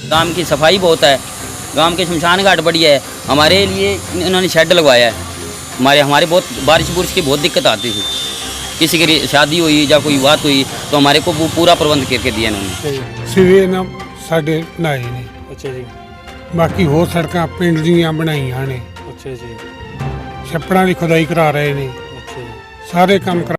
गांव की सफाई बहुत है, गांव के शमशान घाट बढ़िया है। हमारे लिए इन्होंने शेड लगवाया है। हमारे बहुत बारिश बुरिश की बहुत दिक्कत आती थी, किसी की शादी हुई या कोई बात हुई तो हमारे को वो पूरा प्रबंध करके दिया इन्होंने। सिवे ना साढ़े नाए ने। अच्छा जी। बाकी होर सड़कां पिंड दीयां बनाईयां ने। अच्छा जी। छप्पड़ां दी खुदाई करा रहे ने। अच्छा जी। सारे काम करा।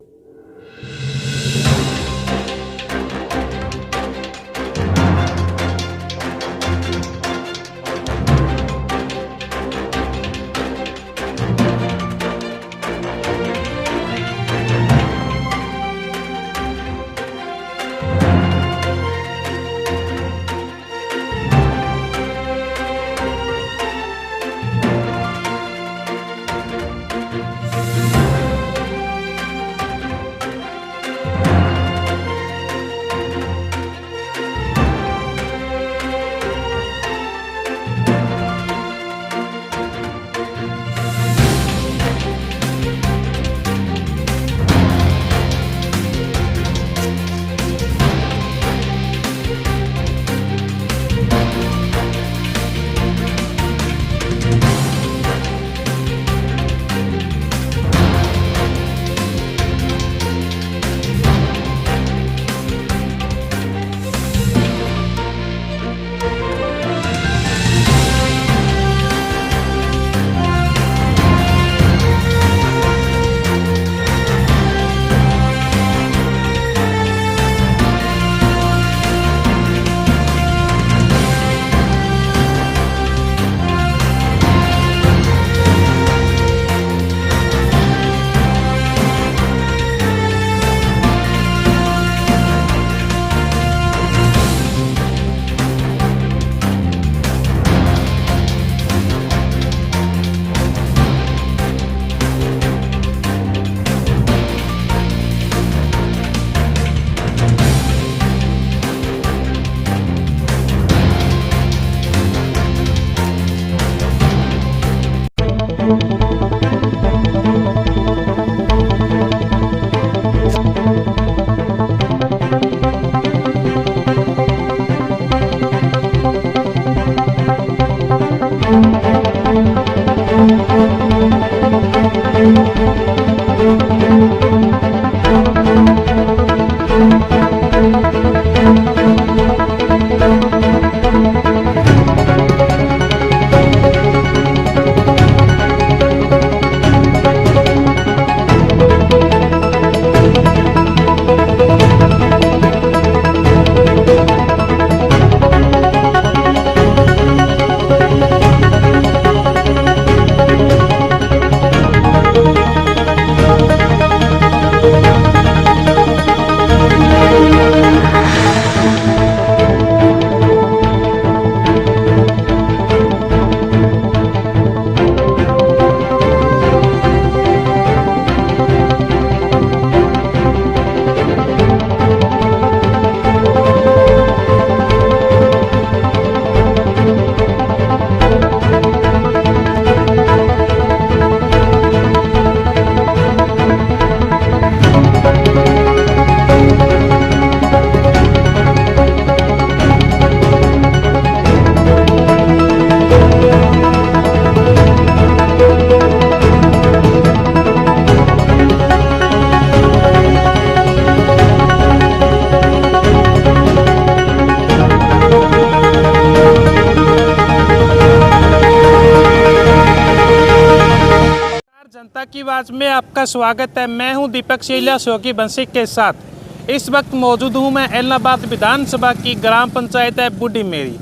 जनता की आवाज़ में आपका स्वागत है। मैं हूं दीपक शीला शोकी बंसी के साथ। इस वक्त मौजूद हूं मैं एलनाबाद विधानसभा की ग्राम पंचायत है बूढ़ी मेरी।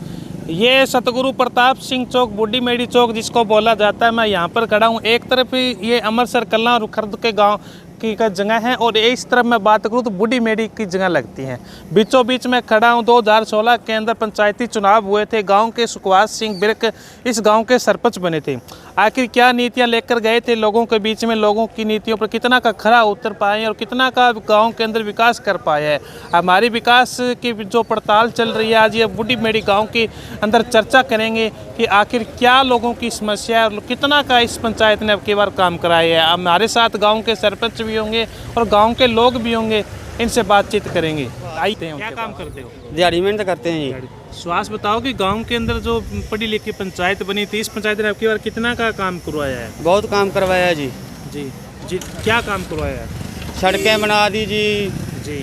ये सतगुरु प्रताप सिंह चौक बूढ़ी मेरी चौक जिसको बोला जाता है, मैं यहां पर खड़ा हूं। एक तरफ ये अमृतसर कल्ला रुखर्द के गांव की का जगह है और इस तरफ मैं बात करूं तो बूढ़ी मेरी की जगह लगती है। बीचों बीच में खड़ा हूं। 2016 के अंदर पंचायती चुनाव हुए थे। गांव के सुखवास सिंह बिर्क इस गांव के सरपंच बने थे। आखिर क्या नीतियां लेकर गए थे लोगों के बीच में, लोगों की नीतियों पर कितना का खरा उतर पाए और कितना का गांव के अंदर विकास कर पाया है। हमारी विकास की जो पड़ताल चल रही है, आज ये बूढ़ी मेरी गाँव के अंदर चर्चा करेंगे कि आखिर क्या लोगों की समस्या है और कितना का इस पंचायत ने अब की बार काम कराया है। हमारे साथ गाँव के सरपंच भी होंगे और गाँव के लोग भी होंगे, इनसे बातचीत करेंगे। आई थे क्या काम करते हो? दिहाड़ी मेहनत करते हैं जी। स्वास्थ्य बताओ कि गांव के अंदर जो पढ़ी लिखी पंचायत बनी थी, इस पंचायत ने आपकी बार कितना का काम करवाया है? बहुत काम करवाया जी। जी जी, क्या काम करवाया है? सड़कें बना दी जी, जी,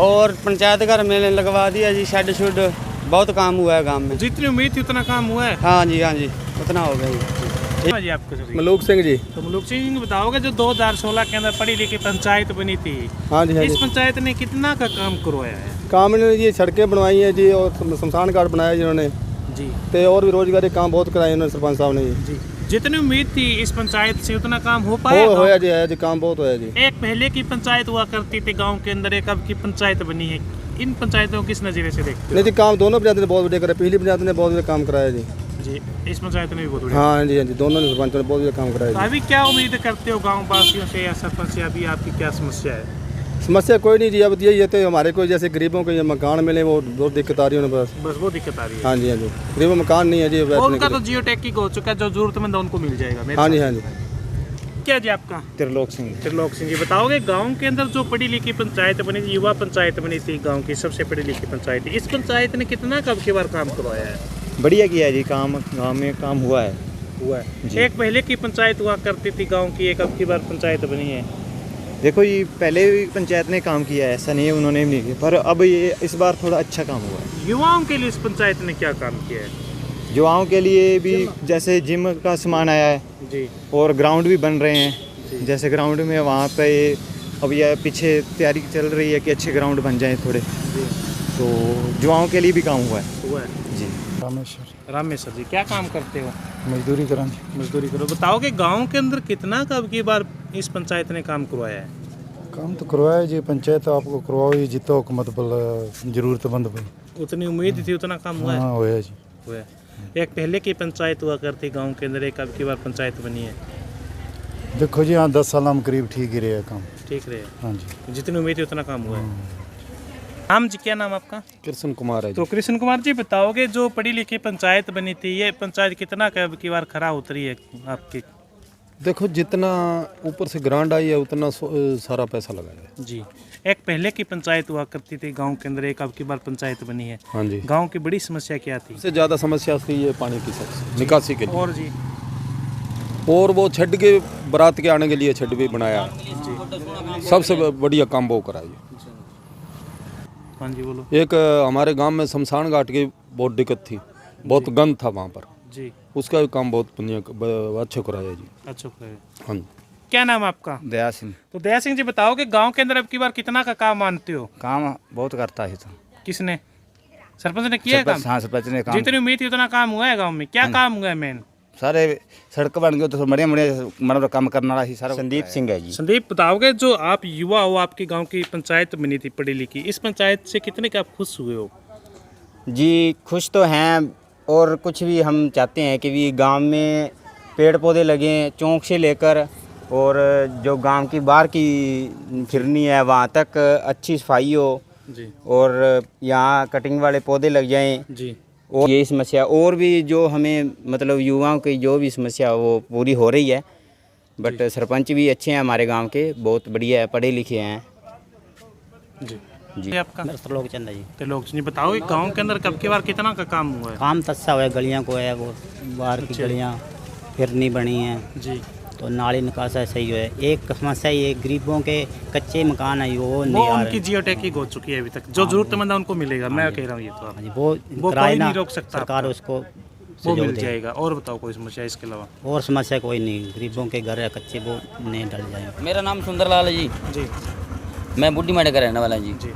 और पंचायत घर में लगवा दिया जी, शेड शुड। बहुत काम हुआ है गांव में। जितनी उम्मीद थी उतना काम हुआ है? हाँ जी, उतना हो गया जी। जी आपको सभी। मलूक सिंह जी। तो मलूक सिंह बताओगे जो 2016 के अंदर पढ़ी लिखी पंचायत बनी थी, हाँ जी, हाँ इस जी। पंचायत ने कितना का काम करवाया है? काम इन्होंने ये सड़कें बनवाई हैं जी, और शमशान घाट बनाया जिन्होंने, जी ते और भी रोजगारी काम बहुत कराए इन्होंने सरपंच साहब ने जी। जी, जितनी उम्मीद थी इस पंचायत से उतना काम हो पाया? होया जी, है जी, काम बहुत होया जी। एक पहले की पंचायत हुआ करती थी गांव के अंदर, एक अब की पंचायत बनी है, इन पंचायतों को किस नज़रिए से देखते नहीं जी, काम दोनों पंचायत ने बहुत बढ़िया कराया। पिछली पंचायत ने बहुत बढ़िया काम कराया जी। हो? जी, इस पंचायत ने भी बहुत बढ़िया। हाँ जी, दोनों ने सरपंच ने बहुत बढ़िया काम कराया तो जी। अभी क्या उम्मीद करते हो गांव वासियों से या सरपंच से? अभी आपकी क्या समस्या है? समस्या कोई नहीं जी, अब यही है तो हमारे को जैसे गरीबों को ये मकान मिले, वो बहुत दिक्कत आ रही है उन्हें बस। बस वो दिक्कत आ रही है। हाँ जी, गरीबों में मकान नहीं है जी और बैठने उनका के तो लिए। जियो टैग की हो चुका है, जो जरूरतमंद है उनको मिल जाएगा मेरे हाँ जी, साथ। हाँ जी। क्या जी आपका? त्रिलोक सिंह। त्रिलोक सिंह जी, बताओगे गांव के अंदर जो पढ़ी लिखी पंचायत बनी थी, युवा पंचायत बनी थी गांव की सबसे पढ़ी लिखी पंचायत थी, इस पंचायत ने कितना कब की बार काम करवाया है? बढ़िया किया है जी काम, गाँव में काम हुआ है। हुआ है। एक पहले की पंचायत हुआ करती थी गांव की, एक अब की बार पंचायत बनी है। देखो ये पहले भी पंचायत ने काम किया है, ऐसा नहीं है उन्होंने नहीं किया, पर अब ये इस बार थोड़ा अच्छा काम हुआ है। युवाओं के लिए इस पंचायत ने क्या काम किया है? युवाओं के लिए भी जैसे जिम का सामान आया है, जी और ग्राउंड भी बन रहे हैं। जैसे ग्राउंड में वहाँ पे अब यह पीछे तैयारी चल रही है कि अच्छे ग्राउंड बन जाएं थोड़े, जी, तो युवाओं के लिए भी काम हुआ है हुआ है। जी। रामेश्वर जी, क्या काम करते हो? मजदूरी करा। मजदूरी करो। बताओ कि गांव के अंदर कितना कब की बार इस पंचायत ने काम करवाया है? काम तो करवाया जी, पंचायत आपको करवाओ जी, जितना हुकूमत बल जरूरतमंद भाई। उतनी उम्मीद थी उतना काम हुआ है? हाँ होया जी। हुआ है। एक पहले की पंचायत हुआ करती गांव के अंदर, एक अब की बार पंचायत बनी है। देखो जी, हाँ 10 साल में करीब ठीक ही रहा काम। ठीक रहे, हाँ जी। जितनी उम्मीद थी उतना काम हुआ है। नाम जी, क्या नाम आपका? कृष्ण कुमार है तो कृष्ण कुमार जी, बताओगे जो पढ़ी लिखी पंचायत बनी थी, ये पंचायत कितना कब की बार खरा उतरी है आपकी? देखो, जितना ऊपर से ग्रांट आई है उतना सारा पैसा लगा है जी, एक पहले की पंचायत हुआ करती थी गांव के अंदर, एक अब की बार पंचायत बनी है। हाँ जी। गांव की बड़ी समस्या क्या थी? सबसे ज़्यादा समस्या थी ये पानी की, सबसे निकासी के लिए। और जी, और वो छड़ के बारात के आने के लिए छड़ भी बनाया। सबसे बढ़िया काम वो कराई। हाँ जी बोलो। एक हमारे गांव में शमशान घाट की बहुत दिक्कत थी, बहुत गंद था वहाँ पर, जी, उसका भी काम बहुत अच्छा कराया जी। अच्छा है। हाँ जी। क्या नाम है आपका? दया सिंह। तो दया सिंह जी, बताओ कि गांव के अंदर अब की बार कितना का काम मानते हो? काम बहुत करता है तो। किसने? सरपंच ने किया है काम? हाँ, सरपंच ने जितनी उम्मीद थी उतना काम हुआ है गांव में? क्या काम हुआ है मेन? सारे सड़क बन गए तो बढ़िया मतलब काम करना रही सारा। संदीप सिंह है जी। संदीप, बताओगे जो आप युवा हो, आपकी गांव की पंचायत बनी थी पढ़ी लिखी, इस पंचायत से कितने का आप खुश हुए हो? जी खुश तो हैं, और कुछ भी हम चाहते हैं कि भी गांव में पेड़ पौधे लगें, चौक से लेकर और जो गांव की बाहर की फिरनी है वहाँ तक अच्छी सफाई हो, जी, और यहाँ कटिंग वाले पौधे लग जाएं। जी, और ये समस्या और भी जो हमें मतलब युवाओं की जो भी समस्या है वो पूरी हो रही है। बट सरपंच भी अच्छे हैं हमारे गांव के, बहुत बढ़िया है, पढ़े लिखे हैं जी। जी। ये आपका? त्रिलोक चंद है जी। त्रिलोक जी, बताओ कि गांव के अंदर कब की बार कितना का काम हुआ है? काम तो अच्छा हुआ है, गलियाँ को है, वो बाहर की गलियाँ फिरनी बनी हैं, जी, तो नाली निकासा सही है। एक समस्या ये गरीबों के कच्चे मकान है, वो वो नहीं आ उनकी रहे। जियो टैग हो चुकी है अभी तक, जो जरूरतमंद है उनको मिलेगा, मैं कह रहा हूँ ये तो आप। हाँ जी, वो किराए कोई ना नहीं रोक सकता सरकार आपका। उसको वो सहयोग मिल दे। जाएगा। और बताओ कोई समस्या इसके अलावा? और समस्या कोई नहीं, गरीबों के घर है कच्चे, वो नहीं डल जाए। मेरा नाम सुंदरलाल है जी, जी, मैं बूढ़ी माड़े का रहने वाला जी। जी,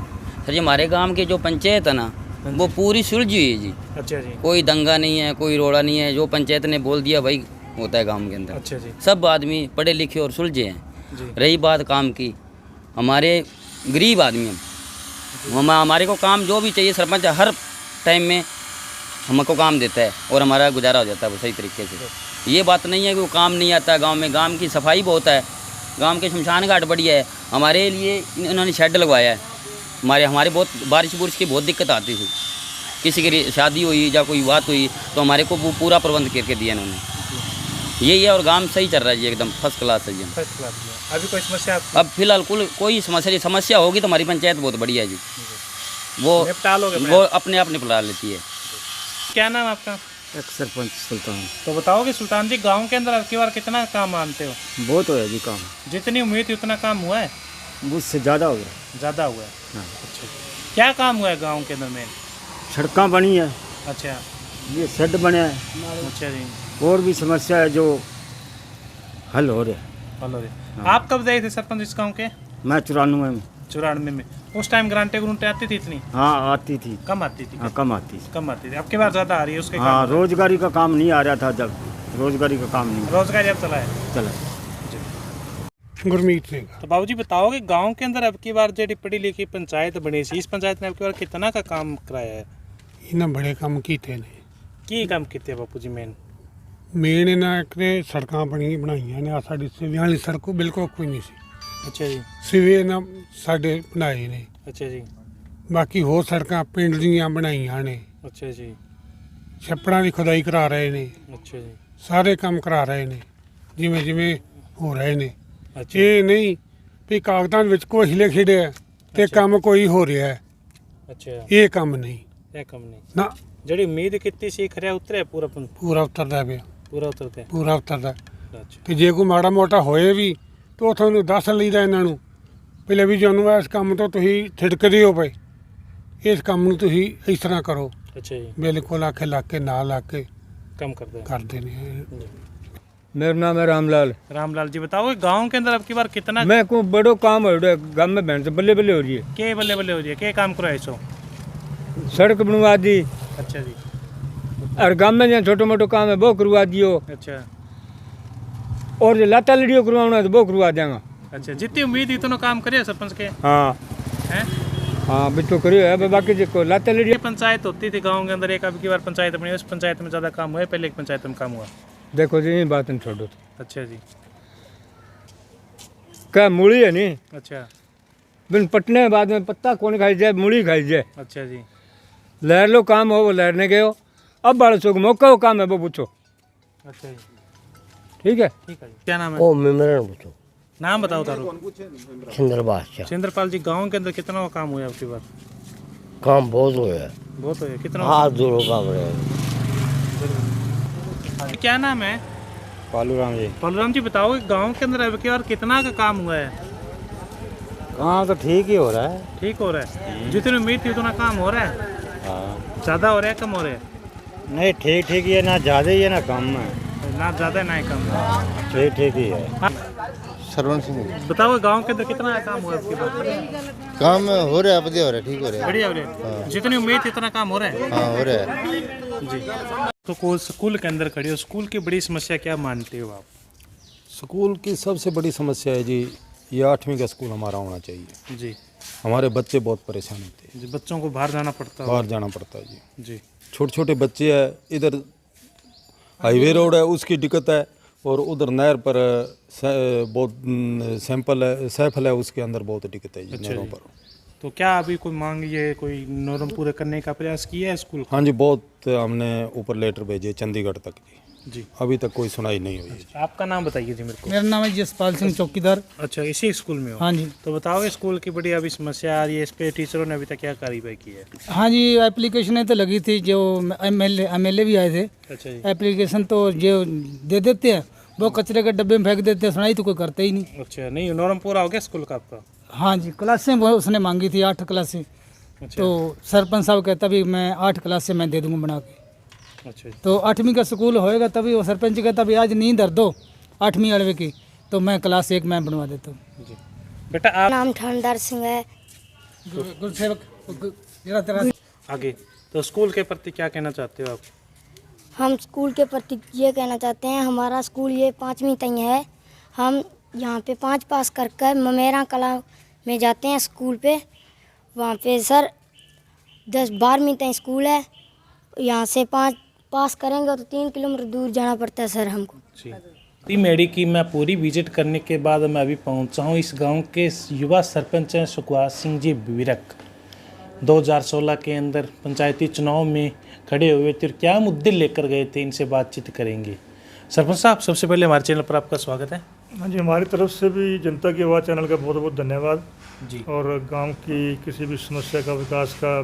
सर जी, हमारे गांव की जो पंचायत है ना, वो पूरी सुलझी हुई है जी। अच्छा जी, कोई दंगा नहीं है, कोई रोड़ा नहीं है, जो पंचायत ने बोल दिया भाई होता है गांव के अंदर। अच्छा जी, सब आदमी पढ़े लिखे और सुलझे हैं। जी, रही बात काम की, हमारे गरीब आदमी हम हमारे को काम जो भी चाहिए सरपंच हर टाइम में हमको काम देता है और हमारा गुजारा हो जाता है वो सही तरीके से। ये बात नहीं है कि वो काम नहीं आता गांव में। गांव की सफाई बहुत है, गांव के शमशान घाट बढ़िया है, हमारे लिए इन्होंने शेड लगवाया है। हमारे बहुत बारिश बुरिश की बहुत दिक्कत आती थी, किसी की शादी हुई या कोई बात हुई तो हमारे को वो पूरा प्रबंध करके दिया इन्होंने। यही है, और काम सही चल रहा है जी, एकदम फर्स्ट क्लास है जी। फर्स्ट क्लास में। अभी कोई समस्या आपको? अब फिलहाल कोई समस्या होगी तो हमारी पंचायत बहुत बढ़िया है जी। वो निपटा लोगे अपने वो आप? अपने आप निपटा लेती है। क्या नाम है आपका? एक सरपंच सुल्तान। तो बताओगे सुल्तान जी, गांव के अंदर अब की बार कितना काम मानते हो? बहुत हो जी काम, जितनी उम्मीद थी उतना काम हुआ है? मुझसे ज़्यादा हो गया। ज़्यादा हुआ है। हाँ। अच्छा, क्या काम हुआ है गांव के अंदर में? सड़कें बनी है, अच्छा ये शेड बने हैं, अच्छा जी, और भी समस्या है जो हल हो रहे। हेलो जी। आप कब गए थे सरपंच इस गांव के? मैं 94 में। 94 में। उस टाइम ग्रांटे ग्रूंटे आती थी इतनी? हाँ आती थी। कम आती थी? हाँ कम आती थी। कम आती थी। अब की बार ज़्यादा आ रही है उसके हाँ कारण? रोजगारी का काम नहीं आ रहा था, जब रोजगारी का काम नहीं रोजगार अब चला है। चला। गुरमीत सिंह तो बाबूजी बताओगे गांव के अंदर अब की बार जो पढ़ी लिखी पंचायत बनी सी, इस पंचायत ने अब की बार कितना का काम कराया है? इन्हें बड़े काम कीते ने। की काम किते बापू जी मेन? मेन इन्हें एक ते सड़कां बनाईਆਂ ने। आ साडी सिवियां वाली सड़क बिल्कुल कोई नहीं सी, अच्छा जी, सिवे इन्हें साडे बनाए ने। अच्छा जी, बाकी होर सड़कां पिंड ਦੀਆਂ ਬਣਾਈਆਂ ਨੇ। अच्छा जी, ਛੱਪੜਾਂ ਦੀ ਖੁਦਾਈ ਕਰਾ ਰਹੇ ਨੇ। अच्छा जी, ਸਾਰੇ ਕੰਮ ਕਰਾ ਰਹੇ ਨੇ ਜਿਵੇਂ ਜਿਵੇਂ ਹੋ ਰਹੇ ਨੇ। अच्छा ਇਹ ਨਹੀਂ ਵੀ ਕਾਗਜ਼ਾਂ ਵਿੱਚ ਕੁਛ ਲਿਖਿਆ ਤੇ ਕੰਮ ਕੋਈ ਹੋ ਰਿਹਾ ਹੈ, अच्छा, ਇਹ ਕੰਮ ਨਹੀਂ ਇਹ ਕੰਮ ਨਹੀਂ। ਨਾ। ਜਿਹੜੀ ਉਮੀਦ ਕੀਤੀ ਸੀ ਖਰਿਆ ਉਤਰਿਆ ਪੂਰਾ ਪੂਰਾ ਉਤਰਦਾ ਪਿਆ, ਪੂਰਾ ਉਤਰਦਾ? ਪੂਰਾ ਉਤਰਦਾ। ਅੱਛਾ ਤੇ ਜੇ ਕੋਈ ਮਾੜਾ ਮੋਟਾ ਹੋਏ ਵੀ ਤਾਂ ਉਹ ਤੁਹਾਨੂੰ ਦੱਸ ਲਈਦਾ ਇਹਨਾਂ ਨੂੰ ਪਹਿਲੇ ਵੀ ਜਾਨੂੰ ਇਸ ਕੰਮ ਤੋਂ ਤੁਸੀਂ ਥਿੜਕਦੇ ਹੋ ਪਏ, ਇਸ ਕੰਮ ਨੂੰ ਤੁਸੀਂ ਇਸ ਤਰ੍ਹਾਂ ਕਰੋ। अच्छा जी, ਬਿਲਕੁਲ ਆਖੇ ਲਾ ਕੇ ਨਾਲ ਲਾ ਕੇ कम कर दे। ਕਰਦੇ ਨੇ। मेरा नाम है रामलाल। रामलाल जी बताओ गांव के अंदर अब की बार कितना मैं को बड़ो काम हो रहा है, गाँव में बहन से बल्ले बल्ले हो रही है। के बल्ले बल्ले हो रही है? के काम कराए सो? सड़क बनवा दी अच्छा जी, और गाँव में जहाँ छोटो मोटो काम है वो करवा दियो, अच्छा और जो लाता लड़ियो करवाना है तो वो करवा देंगे। अच्छा, जितनी उम्मीद इतना काम करे सरपंच के हाँ हैं? हाँ भी तो करियो है, बाकी जो लाता ये लड़ियो। पंचायत होती थी गांव के अंदर, एक अब की बार पंचायत बनी, उस पंचायत में ज़्यादा काम हुआ है, पहले एक पंचायत में काम हुआ? देखो जी ये बात नहीं छोड़ो, अच्छा जी, क्या मूली है नहीं अच्छा बिन पटने के बाद में पत्ता कौन खाई जाए, मूली खाई जाए। अच्छा जी, लहर लो काम हो वो लहरने गए हो, अब बारह सौ मौका हो काम है वो पूछो। अच्छा जी, ठीक है। ठीक है जी। क्या नाम है? ओ मेरा पूछो। नाम बताओ तारो। सिंदर बादशाह। सिंदरपाल जी, गांव के अंदर कितना का काम हुआ है अब की बार? काम बहुत हुआ है, बहुत हो गया। कितना? हाथ दूर काम रहे। क्या नाम है? पालूराम जी। बलराम जी बताओ गांव के अंदर अब की बार कितना का काम हुआ है? काम तो ठीक ही हो रहा है। ठीक हो रहा है? जितनी उम्मीद थी उतना काम हो रहा है? हाँ ज़्यादा हो रहा है कम हो रहा है? नहीं ठीक ठीक ही है, ना ज़्यादा ही है ना कम है, ना ज़्यादा ना ही कम? ठीक ठीक ही है। हाँ, सरवण सिंह। बताओ गांव के अंदर कितना काम हुआ इसके बाद? काम हो रहा है, बढ़िया हो रहा है, ठीक हो रहा है। बढ़िया हो रहा है? जितनी उम्मीद थी उतना काम हो रहा है? हाँ हो रहा है। जी। तो कोई स्कूल के अंदर खड़ी हो, स्कूल की बड़ी समस्या क्या मानते हो आप? स्कूल की सबसे बड़ी समस्या है जी, ये 8वीं का स्कूल हमारा होना चाहिए। जी हमारे बच्चे बहुत परेशान होते हैं, जी, बच्चों को बाहर जाना पड़ता है? बाहर जाना पड़ता है जी। जी, छोटे छोटे बच्चे हैं, इधर हाईवे रोड है उसकी दिक्कत है, और उधर नहर पर बहुत सैंपल है, सैफल है, उसके अंदर बहुत दिक्कत है जी। अच्छा नहरों जी। पर तो क्या अभी कोई मांग, ये कोई नॉर्म पूरे करने का प्रयास किया है स्कूल? हाँ जी, बहुत हमने ऊपर लेटर भेजे चंडीगढ़ तक जी, जी। अभी तक कोई सुनाई नहीं हुई जी। आपका नाम बताइए जी मेरे को। मेरा नाम है जसपाल सिंह चौकीदार। अच्छा, इसी स्कूल में हो? हाँ जी। तो बताओ स्कूल की बड़ी अभी समस्या आ रही है, इस पे टीचरों ने अभी तक क्या कार्रवाई की है? हाँ जी, एप्लीकेशनें तो लगी थी, जो एमएलए भी आए थे। अच्छा जी, एप्लीकेशन तो जो दे देते हैं वो कचरे के डब्बे में फेंक देते हैं, सुनाई तो कोई करते ही नहीं। अच्छा, नहीं नॉर्म पूरा हो गया स्कूल का आपका? हाँ जी, क्लासें वो उसने मांगी थी 8 क्लासें, अच्छा, तो सरपंच साहब कहता भी मैं 8 क्लासें मैं दे दूँगा बना के। अच्छा जी, तो 8वीं का स्कूल होएगा तभी वो सरपंच कहता भी आज नींद धर दो 8वीं अड़वे की, तो मैं क्लास 1 मैं बनवा देता हूँ। जी। बेटा आप नाम ठानदार सिंह है। गुरसेवक आगे तो स्कूल के प्रति क्या कहना चाहते हो आप? हम स्कूल के प्रति ये कहना चाहते हैं, हमारा स्कूल ये 5वीं तक है। हम यहाँ पे 5 पास कर कर ममेरा कला में जाते हैं स्कूल पे। वहाँ पे सर 10-12वीं तक स्कूल है। यहाँ से 5 पास करेंगे तो 3 किलोमीटर दूर जाना पड़ता है सर हमको। जी, मेडी की मैं पूरी विजिट करने के बाद मैं अभी पहुँचा हूँ इस गांव के युवा सरपंच हैं सुखवास सिंह जी विरक। 2016 के अंदर पंचायती चुनाव में खड़े हुए थे, क्या मुद्दे लेकर गए थे, इनसे बातचीत करेंगे। सरपंच साहब, सबसे पहले हमारे चैनल पर आपका स्वागत है। हाँ जी, हमारी तरफ से भी जनता की आवाज़ चैनल का बहुत बहुत धन्यवाद जी। और गांव की किसी भी समस्या का विकास का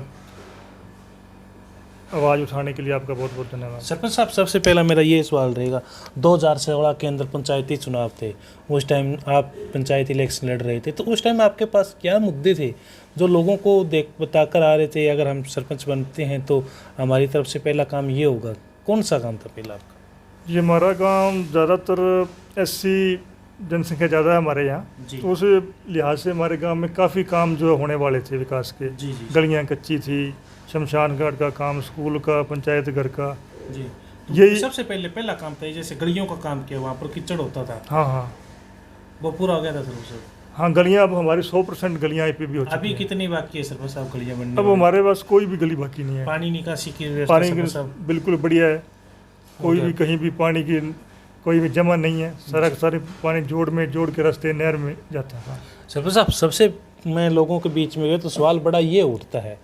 आवाज़ उठाने के लिए आपका बहुत बहुत धन्यवाद। सरपंच साहब, सबसे पहला मेरा ये सवाल रहेगा, 2016 के अंदर पंचायती चुनाव थे, उस टाइम आप पंचायती इलेक्शन लड़ रहे थे, तो उस टाइम आपके पास क्या मुद्दे थे जो लोगों को बताकर आ रहे थे, अगर हम सरपंच बनते हैं तो हमारी तरफ से पहला काम ये होगा? कौन सा काम था पहला आपका? ये हमारा गांव ज़्यादातर एससी जनसंख्या ज़्यादा है हमारे यहाँ, तो उस लिहाज से हमारे गांव में काफ़ी काम जो होने वाले थे विकास के। गलियाँ कच्ची थी, शमशान घाट का काम, स्कूल का, पंचायत घर का। जी, यही सबसे पहला काम था। जैसे गलियों का काम किया, वहाँ पर कीचड़ होता था। हाँ हाँ, वो पूरा हो गया था सर? हाँ, गलियाँ अब हमारी 100% गलियाँ पे भी हो चुकी हैं। अभी कितनी बाकी है सरपंच साहब गलियाँ बनने? अब हमारे पास कोई भी गली बाकी नहीं है। पानी निकासी की पानी की बिल्कुल बढ़िया है, कोई भी कहीं भी पानी की कोई भी जमा नहीं है, सारे पानी जोड़ के रास्ते नहर में जाता है। सरपंच साहब, सबसे मैं लोगों के बीच में गए तो सवाल बड़ा ये उठता है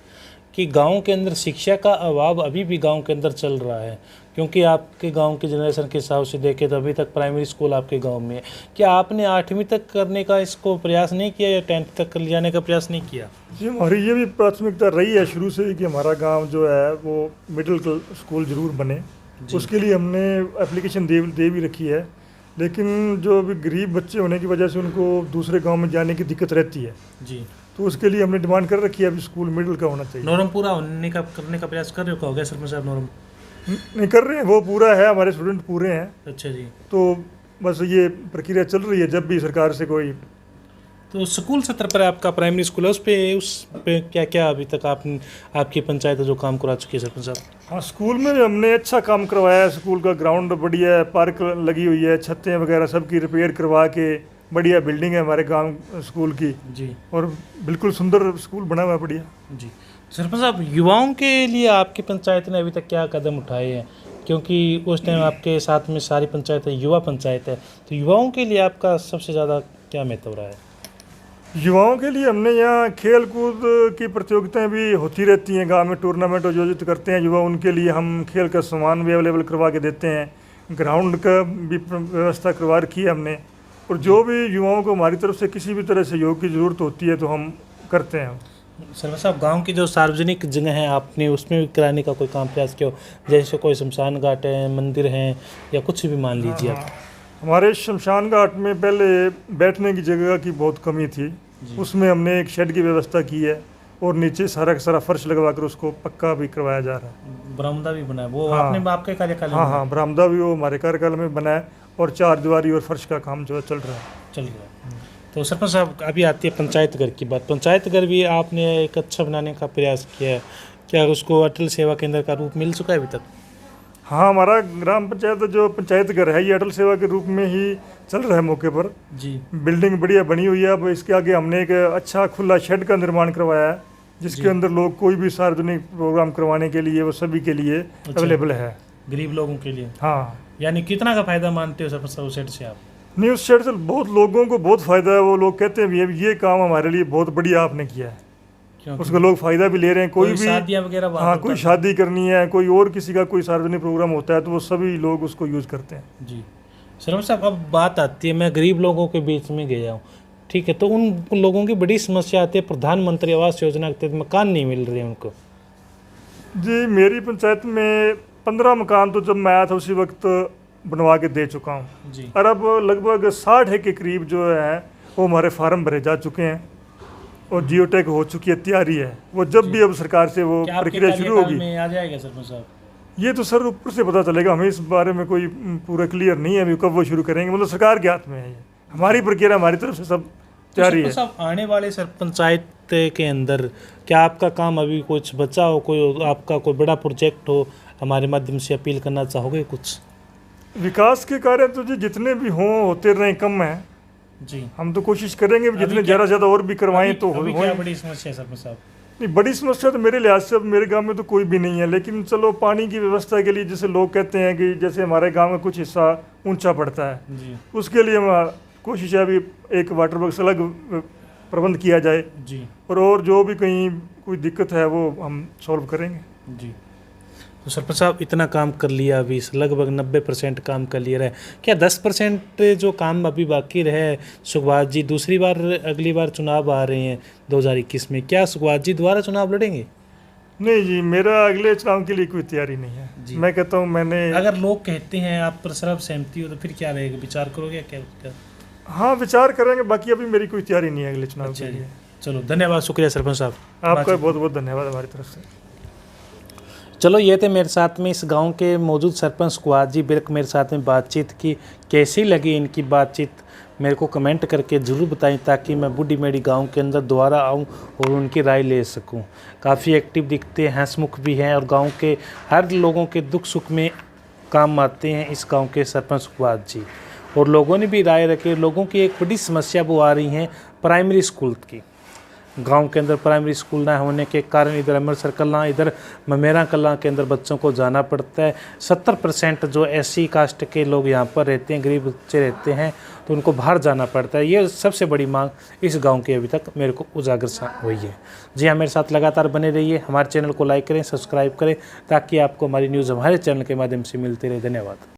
कि गांव के अंदर शिक्षा का अभाव अभी भी गांव के अंदर चल रहा है, क्योंकि आपके गांव के जनरेशन के हिसाब से देखें तो अभी तक प्राइमरी स्कूल आपके गांव में है। क्या आपने 8वीं तक करने का इसको प्रयास नहीं किया या 10th तक ले जाने का प्रयास नहीं किया? जी, हमारी ये भी प्राथमिकता रही है शुरू से कि हमारा गांव जो है वो मिडिल स्कूल ज़रूर बने। उसके लिए हमने एप्लीकेशन दे भी रखी है, लेकिन जो भी गरीब बच्चे होने की वजह से उनको दूसरे गांव में जाने की दिक्कत रहती है जी, तो उसके लिए हमने डिमांड कर रखी है अभी स्कूल मिडिल का होना चाहिए। नॉर्म पूरा करने का प्रयास कर रहे हो? हो गया सरपंच साहब नॉर्म? नहीं कर रहे हैं, वो पूरा है, हमारे स्टूडेंट पूरे हैं। अच्छा जी, तो बस ये प्रक्रिया चल रही है। जब भी सरकार से कोई तो स्कूल स्तर पर आपका प्राइमरी स्कूल है, उस पे क्या क्या अभी तक आपकी पंचायत जो काम करा चुकी है सरपंच साहब? हाँ, स्कूल में हमने अच्छा काम करवाया है। स्कूल का ग्राउंड बढ़िया है, पार्क लगी हुई है, छतें वगैरह सबकी रिपेयर करवा के बढ़िया बिल्डिंग है हमारे गांव स्कूल की जी, और बिल्कुल सुंदर स्कूल बना हुआ है बढ़िया जी। सरपंच साहब, युवाओं के लिए आपकी पंचायत ने अभी तक क्या कदम उठाए हैं? क्योंकि उस टाइम आपके साथ में सारी पंचायत युवा पंचायत है, तो युवाओं के लिए आपका सबसे ज़्यादा क्या महत्व रहा है? युवाओं के लिए हमने यहाँ खेल कूद की प्रतियोगिताएं भी होती रहती हैं, गांव में टूर्नामेंट आयोजित करते हैं युवा, उनके लिए हम खेल का सामान भी अवेलेबल करवा के देते हैं, ग्राउंड का भी व्यवस्था करवा रखी है हमने, और जो भी युवाओं को हमारी तरफ से किसी भी तरह सहयोग की ज़रूरत होती है तो हम करते हैं। सरपंच साहब, गांव की जो सार्वजनिक जगह है आपने उसमें भी कराने का कोई काम प्रयास किया, जैसे कोई शमशान घाट है, मंदिर हैं या कुछ भी मान लीजिए आप? हमारे शमशान घाट में पहले बैठने की जगह की बहुत कमी थी, उसमें हमने एक शेड की व्यवस्था की है और नीचे सारा का सारा फर्श लगवा कर उसको पक्का भी करवाया जा रहा है। बरामदा भी बना है वो? हाँ, आपने आपके कार्यकाल में? हाँ, बरामदा भी वो हमारे कार्यकाल में बना है और 4 दीवारी और फर्श का काम जो है चल रहा है। तो सरपंच साहब, अभी आती है पंचायत घर की बात। पंचायत घर भी आपने एक अच्छा बनाने का प्रयास किया है, क्या उसको अटल सेवा केंद्र का रूप मिल चुका है अभी तक? हाँ, हमारा ग्राम पंचायत जो पंचायत घर है ये अटल सेवा के रूप में ही चल रहा है मौके पर जी। बिल्डिंग बढ़िया बनी हुई है। अब इसके आगे हमने एक अच्छा खुला शेड का निर्माण करवाया है जिसके अंदर लोग कोई भी सार्वजनिक प्रोग्राम करवाने के लिए वो सभी के लिए अवेलेबल है, गरीब लोगों के लिए। हाँ, यानी कितना का फायदा मानते हो सरपंच साहब शेड से आप? नहीं, उस शेड से बहुत लोगों को बहुत फ़ायदा है। वो लोग कहते हैं ये काम हमारे लिए बहुत बढ़िया आपने किया है, उसका लोग फ़ायदा भी ले रहे हैं। कोई भी शादियाँ वगैरह, हाँ, कोई शादी करनी है, कोई और किसी का कोई सार्वजनिक प्रोग्राम होता है तो वो सभी लोग उसको यूज़ करते हैं। जी। सरपंच साहब, अब बात आती है, मैं गरीब लोगों के बीच में गया हूँ, ठीक है, तो उन लोगों की बड़ी समस्या आती है, प्रधानमंत्री आवास योजना के तहत मकान नहीं मिल रहे उनको। जी, मेरी पंचायत में 15 मकान तो जब मैं आया था उसी वक्त बनवा के दे चुका हूँ जी, और अब लगभग 60 के करीब जो है वो हमारे फार्म भरे जा चुके हैं और जियोटेक हो चुकी है, तैयारी है। वो जब भी अब सरकार से वो प्रक्रिया शुरू होगी आ जाएगा सरपंच साहब? ये तो सर ऊपर से पता चलेगा, हमें इस बारे में कोई पूरा क्लियर नहीं है अभी कब वो शुरू करेंगे, मतलब सरकार के हाथ में है। हमारी प्रक्रिया हमारी तरफ से सब तैयारी है। साहब, आने वाले पंचायत के अंदर क्या आपका काम अभी कुछ बचा हो, कोई आपका कोई बड़ा प्रोजेक्ट हो, हमारे माध्यम से अपील करना चाहोगे कुछ? विकास के कार्य तो जी जितने भी हों होते रहे, कम है जी, हम तो कोशिश करेंगे जितने ज़्यादा और भी करवाएं तो हो। क्या बड़ी समस्या है सरपंच साहब? नहीं, बड़ी समस्या तो मेरे लिहाज से अब मेरे गांव में तो कोई भी नहीं है, लेकिन चलो पानी की व्यवस्था के लिए जैसे लोग कहते हैं कि जैसे हमारे गांव में कुछ हिस्सा ऊंचा पड़ता है जी, उसके लिए हम कोशिश है अभी एक वाटर बॉक्स अलग प्रबंध किया जाए जी, और जो भी कहीं कोई दिक्कत है वो हम सॉल्व करेंगे जी। तो सरपंच साहब इतना काम कर लिया अभी, लगभग 90% काम कर लिया रहे, क्या 10% जो काम अभी बाकी रहे? सुखवात जी दूसरी बार, अगली बार चुनाव आ रहे हैं 2021 में, क्या सुखवात जी दोबारा चुनाव लड़ेंगे? नहीं जी, मेरा अगले चुनाव के लिए कोई तैयारी नहीं है जी। मैं कहता हूँ मैंने, अगर लोग कहते हैं आप पर सरब सहमति हो तो फिर क्या रहेगा, विचार करोगे क्या? हाँ विचार करेंगे, बाकी अभी मेरी कोई तैयारी नहीं है अगले चुनाव अच्छा के जी, लिए। चलो धन्यवाद, शुक्रिया सरपंच साहब, आपका बहुत बहुत धन्यवाद हमारी तरफ से। चलो ये थे मेरे साथ में इस गांव के मौजूद सरपंच सुखवात जी बिर्क, मेरे साथ में बातचीत की। कैसी लगी इनकी बातचीत मेरे को कमेंट करके ज़रूर बताएं, ताकि मैं बूढ़ी मेरी गांव के अंदर दोबारा आऊं और उनकी राय ले सकूं। काफ़ी एक्टिव दिखते हैं, हंसमुख भी हैं और गांव के हर लोगों के दुख सुख में काम आते हैं इस गांव के सरपंच सुखवात जी। और लोगों ने भी राय रखी, लोगों की एक बड़ी समस्या वो आ रही है प्राइमरी स्कूल की। गांव के अंदर प्राइमरी स्कूल ना होने के कारण इधर अमृतसर कलां, इधर ममेरा कलां के अंदर बच्चों को जाना पड़ता है। 70% जो एससी कास्ट के लोग यहाँ पर रहते हैं, गरीब बच्चे रहते हैं, तो उनको बाहर जाना पड़ता है। ये सबसे बड़ी मांग इस गांव की अभी तक मेरे को उजागर हुई है। जी हाँ, मेरे साथ लगातार बने रहिए, हमारे चैनल को लाइक करें, सब्सक्राइब करें, ताकि आपको हमारी न्यूज़ हमारे चैनल के माध्यम से मिलती रहे। धन्यवाद।